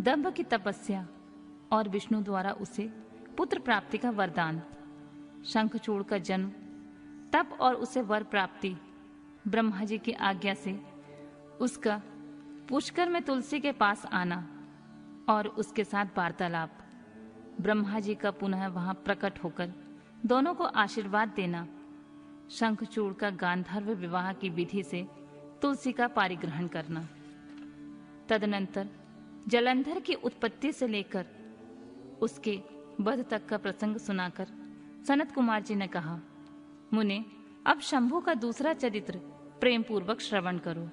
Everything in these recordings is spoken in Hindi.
दंभ की तपस्या और विष्णु द्वारा उसे पुत्र प्राप्ति का वरदान, शंखचूड़ का जन्म, तप और उसे वर प्राप्ति, ब्रह्मा जी की आज्ञा से उसका पुष्कर में तुलसी के पास आना और उसके साथ वार्तालाप, ब्रह्मा जी का पुनः वहां प्रकट होकर दोनों को आशीर्वाद देना, शंखचूड़ का गांधर्व विवाह की विधि से तुलसी का पारिग्रहण करना। तदनंतर जलंधर की उत्पत्ति से लेकर उसके वध तक का प्रसंग सुनाकर सनत कुमार जी ने कहा, मुने, अब शंभु का दूसरा चरित्र प्रेम पूर्वक श्रवण करो।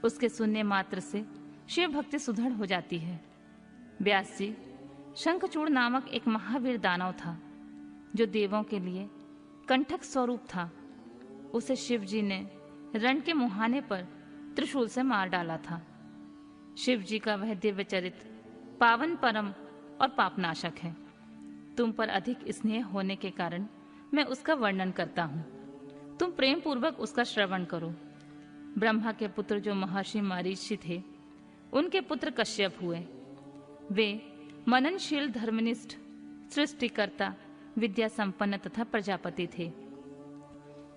उसके सुनने मात्र से शिव भक्ति सुदृढ़ हो जाती है। व्यास जी, शंखचूड़ नामक एक महावीर दानव था जो देवों के लिए कंठक स्वरूप था। उसे शिव जी ने रण के मुहाने पर त्रिशूल से मार डाला था। शिव जी का वह दिव्य चरित्र पावन, परम और पापनाशक है। तुम पर अधिक स्नेह होने के कारण मैं उसका वर्णन करता हूँ। तुम प्रेम पूर्वक उसका श्रवण करो। ब्रह्मा के पुत्र जो महर्षि मरीचि थे, उनके पुत्र कश्यप हुए। वे मननशील, धर्मनिष्ठ, सृष्टिकर्ता, विद्या संपन्न तथा प्रजापति थे।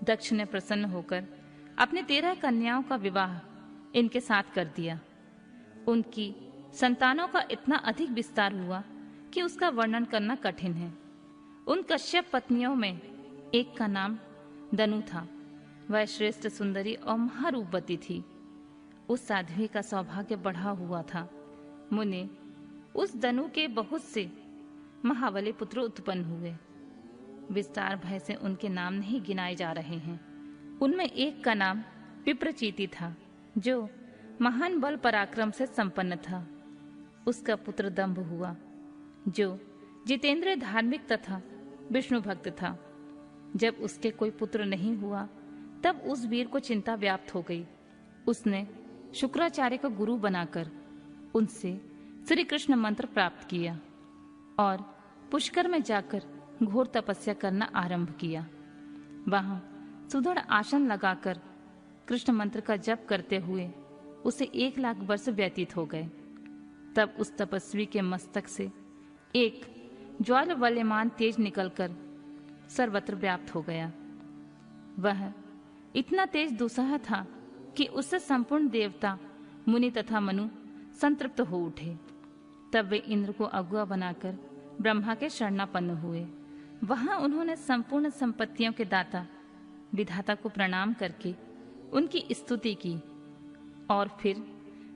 दक्ष ने प्रसन्न होकर अपने 13 कन्याओं का विवाह इनके साथ कर दिया। उनकी संतानों का इतना अधिक विस्तार हुआ कि उसका वर्णन करना कठिन है। उन कश्यप पत्नियों में एक का नाम दनु था। वह श्रेष्ठ, सुंदरी और महारूपवती थी। उस साध्वी का सौभाग्य बढ़ा हुआ था। मुने, उस दनु के बहुत से महाबली पुत्र उत्पन्न हुए। विस्तार भय से उनके नाम नहीं गिनाए जा रहे हैं। उनमें एक का नाम विप्रचीति था, जो महान बल पराक्रम से संपन्न था। उसका पुत्र दंभ हुआ, जो जितेंद्र, धार्मिक तथा विष्णु भक्त था। जब उसके कोई पुत्र नहीं हुआ, तब उस वीर को चिंता व्याप्त हो गई। उसने शुक्राचार्य को गुरु बनाकर उनसे श्री कृष्ण मंत्र प्राप्त किया और पुष्कर में जाकर घोर तपस्या करना आरंभ किया। वहां सुदृढ़ आसन लगाकर कृष्ण मंत्र का जप करते हुए उसे 1 लाख वर्ष व्यतीत हो गए। तब उस तपस्वी के मस्तक से एक ज्वाल वल्यमान तेज निकलकर सर्वत्र व्याप्त हो गया। वह इतना तेज दुस्सह था कि उससे संपूर्ण देवता, मुनि तथा मनु संतृप्त हो उठे। तब वे इंद्र को अगुआ बनाकर ब्रह्मा के शरणापन्न हुए। वहां उन्होंने संपूर्ण संपत्तियों के दाता विधाता को प्रणाम करके उनकी स्तुति की और फिर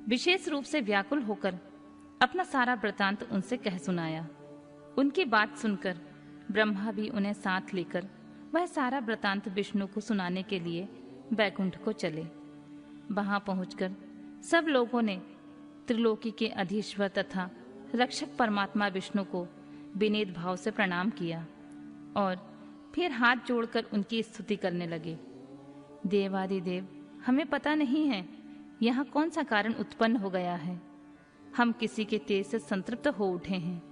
विशेष रूप से व्याकुल होकर अपना सारा वृतांत उनसे कह सुनाया। उनकी बात सुनकर ब्रह्मा भी उन्हें साथ लेकर वह सारा वृतांत विष्णु को सुनाने के लिए वैकुंठ को चले। वहां पहुंचकर सब लोगों ने त्रिलोकी के अधीश्वर तथा रक्षक परमात्मा विष्णु को विनीत भाव से प्रणाम किया और फिर हाथ जोड़कर उनकी स्तुति करने लगे। देवादिदेव, हमें पता नहीं है यहाँ कौन सा कारण उत्पन्न हो गया है। हम किसी के तेज से संतृप्त हो उठे हैं,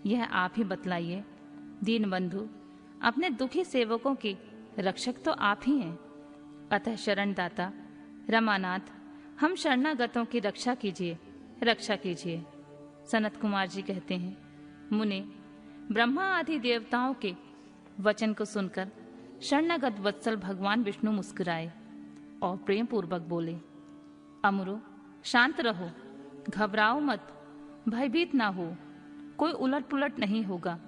यह आप ही बतलाइए। दीन बंधु, अपने दुखी सेवकों के रक्षक तो आप ही हैं। अतः शरण दाता रमानाथ, हम शरणागतों की रक्षा कीजिए, रक्षा कीजिए। सनत कुमार जी कहते हैं, मुने, ब्रह्मा आदि देवताओं के वचन को सुनकर शरणागत वत्सल भगवान विष्णु मुस्कुराए और प्रेम पूर्वक बोले, अमरो, शांत रहो, घबराओ मत, भयभीत ना हो। कोई उलट पुलट नहीं होगा,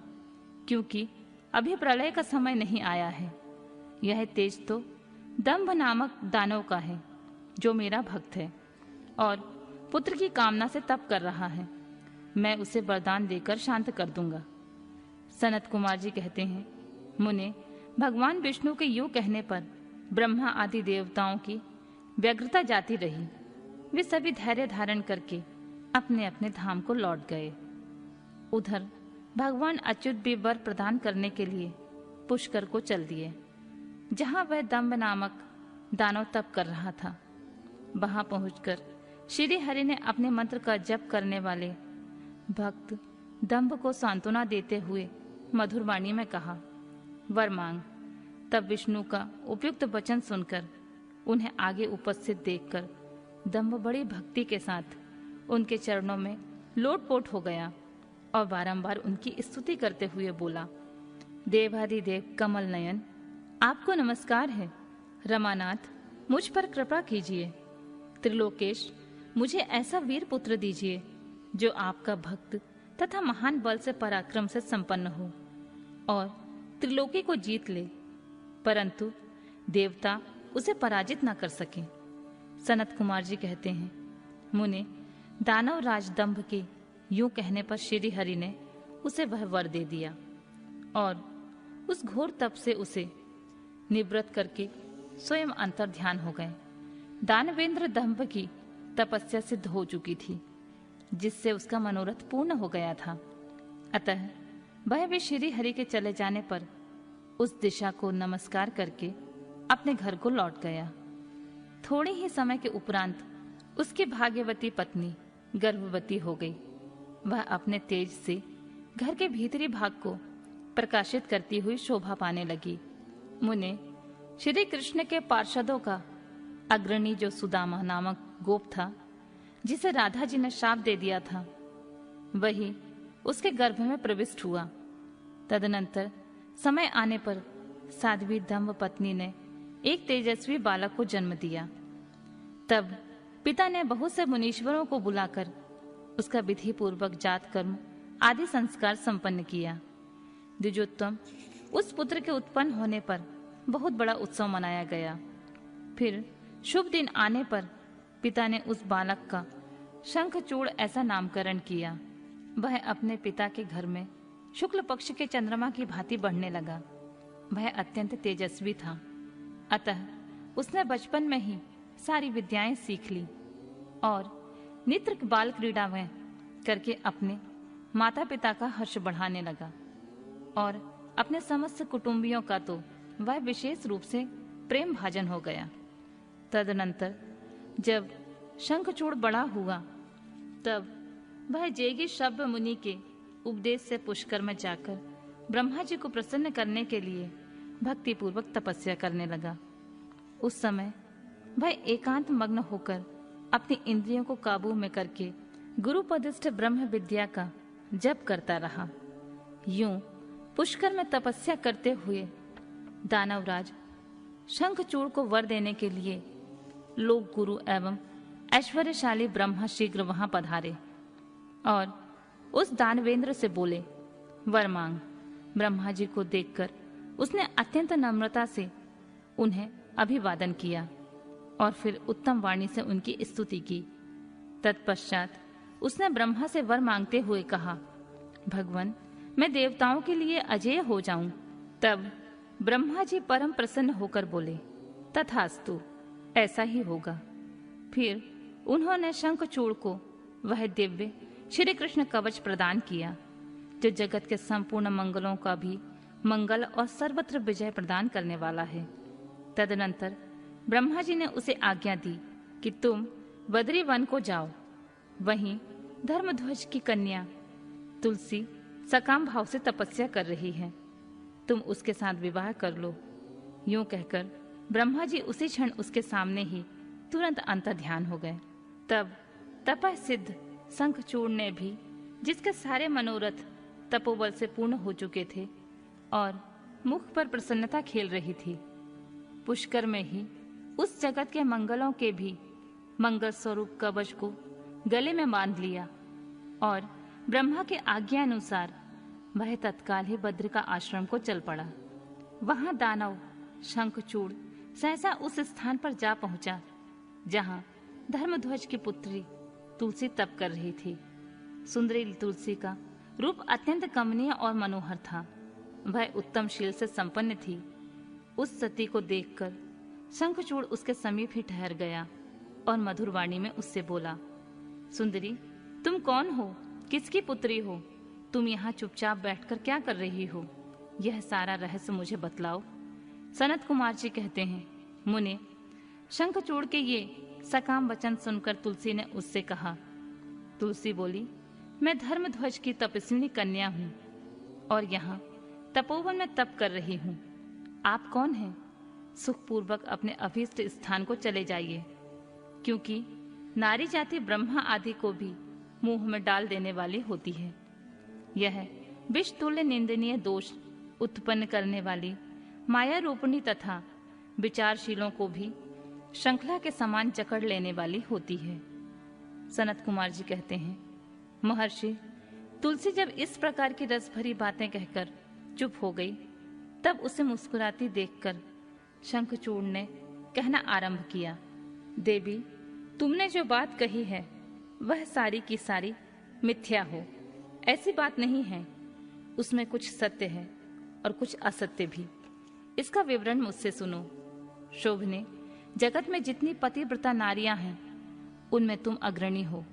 क्योंकि अभी प्रलय का समय नहीं आया है। यह तेज तो दंभ नामक दानव का है, जो मेरा भक्त है और पुत्र की कामना से तप कर रहा है। मैं उसे वरदान देकर शांत कर दूंगा। सनत कुमार जी कहते हैं, मुने, भगवान विष्णु के यूं कहने पर ब्रह्मा आदि देवताओं की व्यग्रता जाती रही। वे सभी धैर्य धारण करके अपने अपने धाम को लौट गए। उधर भगवान अच्युत भी वर प्रदान करने के लिए पुष्कर को चल दिए, जहां वह दंभ नामक दानव तप कर रहा था। वहां पहुंचकर श्री हरि ने अपने मंत्र का जप करने वाले भक्त दंभ को सांत्वना देते हुए मधुर वाणी में कहा, वर मांग। तब विष्णु का उपयुक्त वचन सुनकर उन्हें आगे उपस्थित देखकर दंभ बड़ी भक्ति के साथ उनके चरणों में लोटपोट हो गया और बारंबार उनकी स्तुति करते हुए बोला, देवाधिदेव कमल नयन, आपको नमस्कार है। रमानाथ, मुझ पर कृपा कीजिए। त्रिलोकेश, मुझे ऐसा वीर पुत्र दीजिए जो आपका भक्त तथा महान बल से पराक्रम से संपन्न हो और त्रिलोकी को जीत ले, परंतु देवता उसे पराजित न कर सके। सनत कुमार जी कहते हैं, मुने, दानव राज दंभ के यूं कहने पर श्री हरि ने उसे वह वर दे दिया और उस घोर तप से उसे निवृत्त करके स्वयं अंतर ध्यान हो गए। दानवेंद्र दंभ की तपस्या सिद्ध हो चुकी थी, जिससे उसका मनोरथ पूर्ण हो गया था। अतः वह भी श्री हरि के चले जाने पर उस दिशा को नमस्कार करके अपने घर को लौट गया। थोड़े ही समय के उपरांत उसकी भाग्यवती पत्नी गर्भवती हो गई। वह अपने तेज से घर के भीतरी भाग को प्रकाशित करती हुई शोभा पाने लगी। मुने, श्री कृष्ण के पार्षदों का अग्रणी जो सुदामा नामक गोप था, जिसे राधा जी ने शाप दे दिया था, वही उसके गर्भ में प्रविष्ट हुआ। तदनंतर समय आने पर साध्वी दंभ पत्नी ने एक तेजस्वी बालक को जन्म दिया। तब पिता ने बहुत से मुनीश्वरों को बुलाकर उसका विधि पूर्वक जात कर्म आदि संस्कार संपन्न किया। द्विजोत्तम, उस पुत्र के उत्पन्न होने पर बहुत बड़ा उत्सव मनाया गया। फिर शुभ दिन आने पर पिता ने उस बालक का शंखचूड़ ऐसा नामकरण किया। वह अपने पिता के घर में शुक्ल पक्ष के चंद्रमा की भांति बढ़ने लगा। वह अत्यंत तेजस्वी था, अतः उसने बचपन में ही सारी विद्याएं सीख ली और नित्र बाल क्रीड़ा में करके अपने माता पिता का हर्ष बढ़ाने लगा और अपने समस्त कुटुंबियों का तो वह विशेष रूप से प्रेम भाजन हो गया। तदनंतर जब शंखचूड़ बड़ा हुआ, तब वह जेगी शब्द मुनि के उपदेश से पुष्कर में जाकर ब्रह्मा जी को प्रसन्न करने के लिए भक्ति पूर्वक तपस्या करने लगा। उस समय वह एकांत मग्न होकर अपनी इंद्रियों को काबू में करके गुरुपदिष्ठ ब्रह्म विद्या का जप करता रहा। यूं पुष्कर में तपस्या करते हुए दानवराज शंखचूड़ को वर देने के लिए लोक गुरु एवं ऐश्वर्यशाली ब्रह्मा शीघ्र वहां पधारे और उस दानवेंद्र से बोले, वर मांग। ब्रह्मा जी को देखकर उसने अत्यंत नम्रता से उन्हें अभिवादन किया और फिर उत्तम वाणी से उनकी स्तुति की। तत्पश्चात उसने ब्रह्मा से वर मांगते हुए कहा, भगवान, मैं देवताओं के लिए अजेय हो जाऊं। तब ब्रह्मा जी परम प्रसन्न होकर बोले, तथास्तु, ऐसा ही होगा। फिर उन्होंने शंखचूड़ को वह दिव्य श्री कृष्ण कवच प्रदान किया, जो जगत के संपूर्ण मंगलों का भी मंगल और सर्वत्र विजय प्रदान करने वाला है। तदनंतर ब्रह्मा जी ने उसे आज्ञा दी कि तुम बद्री वन को जाओ। वहीं धर्मध्वज की कन्या तुलसी सकाम भाव से तपस्या कर रही है, तुम उसके साथ विवाह कर लो। यूं कहकर ब्रह्मा जी उसी क्षण उसके सामने ही तुरंत अंतर ध्यान हो गए। तब तपः सिद्ध शंखचूड़ ने भी, जिसके सारे मनोरथ तपोबल से पूर्ण हो चुके थे और मुख पर प्रसन्नता खेल रही थी, पुष्कर में ही उस जगत के मंगलों के भी मंगल स्वरूप कवच को गले में बांध लिया और ब्रह्मा के आज्ञा अनुसार वह तत्काल ही बद्र का आश्रम को चल पड़ा। वहां दानव शंखचूड़ सहसा उस स्थान पर जा पहुंचा जहां धर्मध्वज की पुत्री तुलसी तप कर रही थी। सुंदरी तुलसी का रूप अत्यंत कमनीय और मनोहर था। वह उत्तम शील से संपन्न थी। उस सती को देखकर शंखचूड़ उसके समीप ही ठहर गया और मधुर वाणी में उससे बोला, सुंदरी, तुम कौन हो? किसकी पुत्री हो? तुम यहाँ चुपचाप बैठकर क्या कर रही हो? यह सारा रहस्य मुझे बतलाओ। सनत कुमार जी कहते हैं, मुने, शंखचूड़ के ये सकाम वचन सुनकर तुलसी ने उससे कहा। तुलसी बोली, मैं धर्मध्वज की तपस्विनी कन्या हूँ और यहाँ तपोवन में तप कर रही हूँ। आप कौन हैं? सुखपूर्वक अपने अभीष्ट स्थान को चले जाइए, क्योंकि नारी जाति ब्रह्मा आदि को भी मुंह में डाल देने वाली होती है। यह विष तुल्य निंदनीय दोष उत्पन्न करने वाली माया रूपणी तथा विचारशीलों को भी श्रृंखला के समान जकड़ लेने वाली होती है। सनत कुमार जी कहते हैं, महर्षि, तुलसी जब इस प्रकार की रस भरी बातें कहकर चुप हो गई, तब उसे मुस्कुराती देखकर शंखचूड़ ने कहना आरंभ किया, देवी, तुमने जो बात कही है वह सारी की सारी मिथ्या हो। ऐसी बात नहीं है, उसमें कुछ सत्य है और कुछ असत्य भी। इसका विवरण मुझसे सुनो। शोभने, जगत में जितनी पतिव्रता नारियां हैं उनमें तुम अग्रणी हो।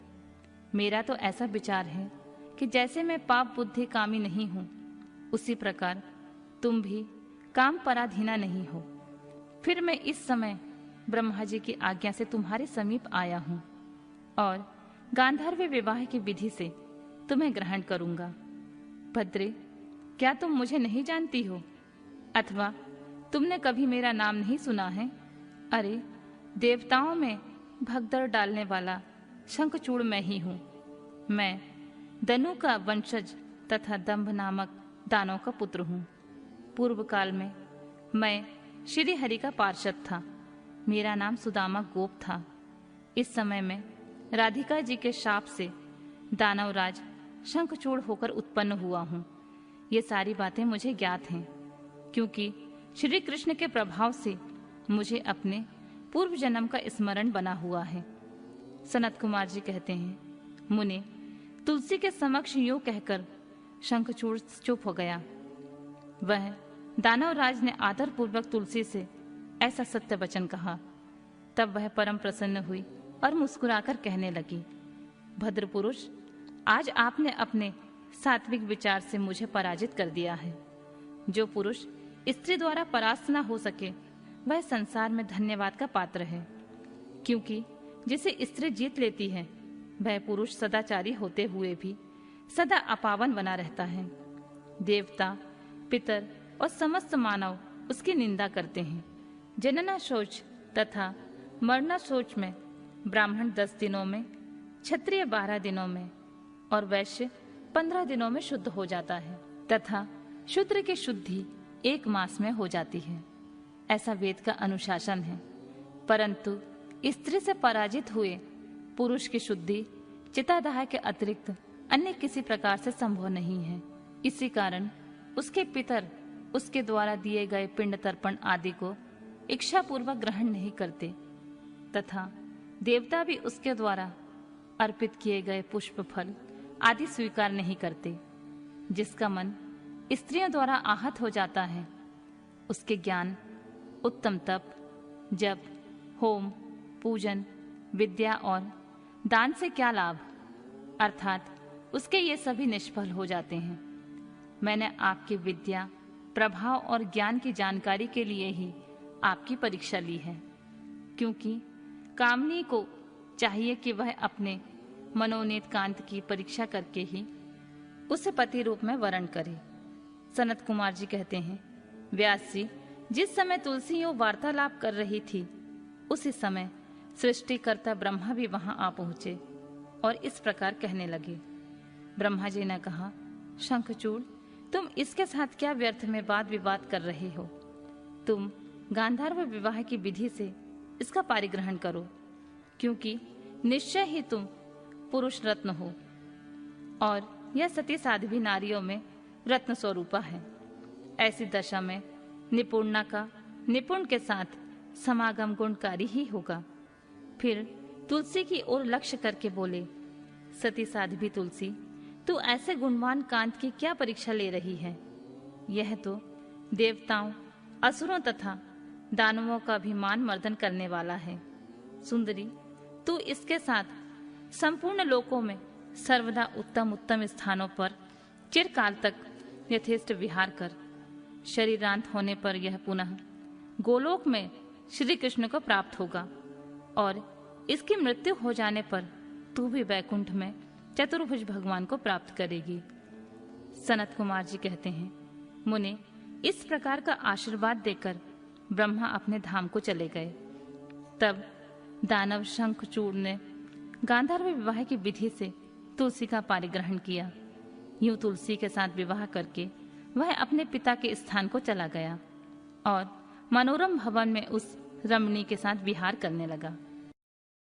मेरा तो ऐसा विचार है कि जैसे मैं पाप बुद्धि कामी नहीं हूं, उसी प्रकार तुम भी काम पराधीना नहीं हो। फिर मैं इस समय ब्रह्मा जी की आज्ञा से तुम्हारे समीप आया हूं और गांधर्व विवाह की विधि से तुम्हें ग्रहण करूंगा। भद्रे, क्या तुम मुझे नहीं जानती हो? अथवा तुमने कभी मेरा नाम नहीं सुना है? अरे, देवताओं में भगदड़ डालने वाला शंखचूड़ मैं ही हूं। मैं दनु का वंशज तथा दंभ नामक दानव का पुत्र हूं। पूर्व काल में मैं श्री हरि का पार्षद था। मेरा नाम सुदामा गोप था। इस समय में राधिका जी के शाप से दानवराज शंखचूड़ होकर उत्पन्न हुआ हूं। ये सारी बातें मुझे ज्ञात हैं, क्योंकि श्री कृष्ण के प्रभाव से मुझे अपने पूर्व जन्म का स्मरण बना हुआ है। सनत कुमार जी कहते हैं, मुने, तुलसी के समक्ष यूं कहकर शंखचूड़ चुप हो गया। वह दानवराज ने आदर पूर्वक तुलसी से ऐसा सत्य वचन कहा। तब वह परम प्रसन्न हुई और मुस्कुराकर कहने लगी, भद्र पुरुष, आज आपने अपने सात्विक विचार से मुझे पराजित कर दिया है। जो पुरुष स्त्री द्वारा परास्त न हो सके वह संसार में धन्यवाद का पात्र है, क्योंकि जिसे स्त्री जीत लेती है वह पुरुष सदाचारी होते हुए भी सदा अपावन बना रहता है। देवता, पितर और समस्त मानव उसकी निंदा करते हैं। जनना शौच तथा मरना शौच में ब्राह्मण 10 दिनों में, क्षत्रिय 12 दिनों में और वैश्य 15 दिनों में शुद्ध हो जाता है तथा शूद्र की शुद्धि 1 मास में हो जाती है। ऐसा वेद का अनुशासन है। परंतु स्त्री से पराजित हुए पुरुष की शुद्धि चितादाह के अतिरिक्त अन्य किसी प्रकार से संभव नहीं है। इसी कारण उसके पितर उसके द्वारा दिए गए पिंड तर्पण आदि को इच्छा पूर्वक ग्रहण नहीं करते तथा देवता भी उसके द्वारा अर्पित किए गए पुष्प फल आदि स्वीकार नहीं करते। जिसका मन स्त्रियों द्वारा आहत हो जाता है उसके ज्ञान, उत्तम तप, जप, होम, पूजन, विद्या और दान से क्या लाभ, अर्थात उसके ये सभी निष्फल हो जाते हैं। मैंने आपकी विद्या, प्रभाव और ज्ञान की जानकारी के लिए ही आपकी परीक्षा ली है, क्योंकि कामनी को चाहिए कि वह अपने मनोनीत कांत की परीक्षा करके ही उसे पति रूप में वरण करे। सनत कुमार जी कहते हैं, व्यास जी, जिस समय तुलसी यूं वार्तालाप कर रही थी उसी समय सृष्टिकर्ता ब्रह्मा भी वहां आ पहुंचे और इस प्रकार कहने लगे। ब्रह्मा जी ने कहा, शंखचूड़, तुम इसके साथ क्या व्यर्थ में वाद विवाद कर रहे हो? तुम गांधर्व विवाह की विधि से इसका पारिग्रहण करो, क्योंकि निश्चय ही तुम पुरुष रत्न हो और यह सती साध्वी नारियों में रत्न स्वरूपा है। ऐसी दशा में निपुणता का निपुण के साथ समागम गुणकारी ही होगा। फिर तुलसी की ओर लक्ष्य करके बोले, सती साध्वी तुलसी, तू ऐसे गुणवान कांत की क्या परीक्षा ले रही है? यह तो देवताओं, असुरों तथा दानवों का भी मान मर्दन करने वाला है। सुंदरी, तू इसके साथ संपूर्ण लोकों में सर्वदा उत्तम उत्तम स्थानों पर चिरकाल तक यथेष्ट विहार कर। शरीरांत होने पर यह पुनः गोलोक में श्री कृष्ण को प्राप्त होगा और इसकी मृत्यु हो जाने पर तू भी वैकुंठ में चतुर्भुज भगवान को प्राप्त करेगी। सनत कुमार जी कहते हैं, मुने, इस प्रकार का आशीर्वाद देकर ब्रह्मा अपने धाम को चले गए। तब दानव शंखचूड़ ने गांधर्व विवाह की विधि से तुलसी का पारिग्रहण किया। यूं तुलसी के साथ विवाह करके वह अपने पिता के स्थान को चला गया और मनोरम भवन में उस रमणी के साथ विहार करने लगा।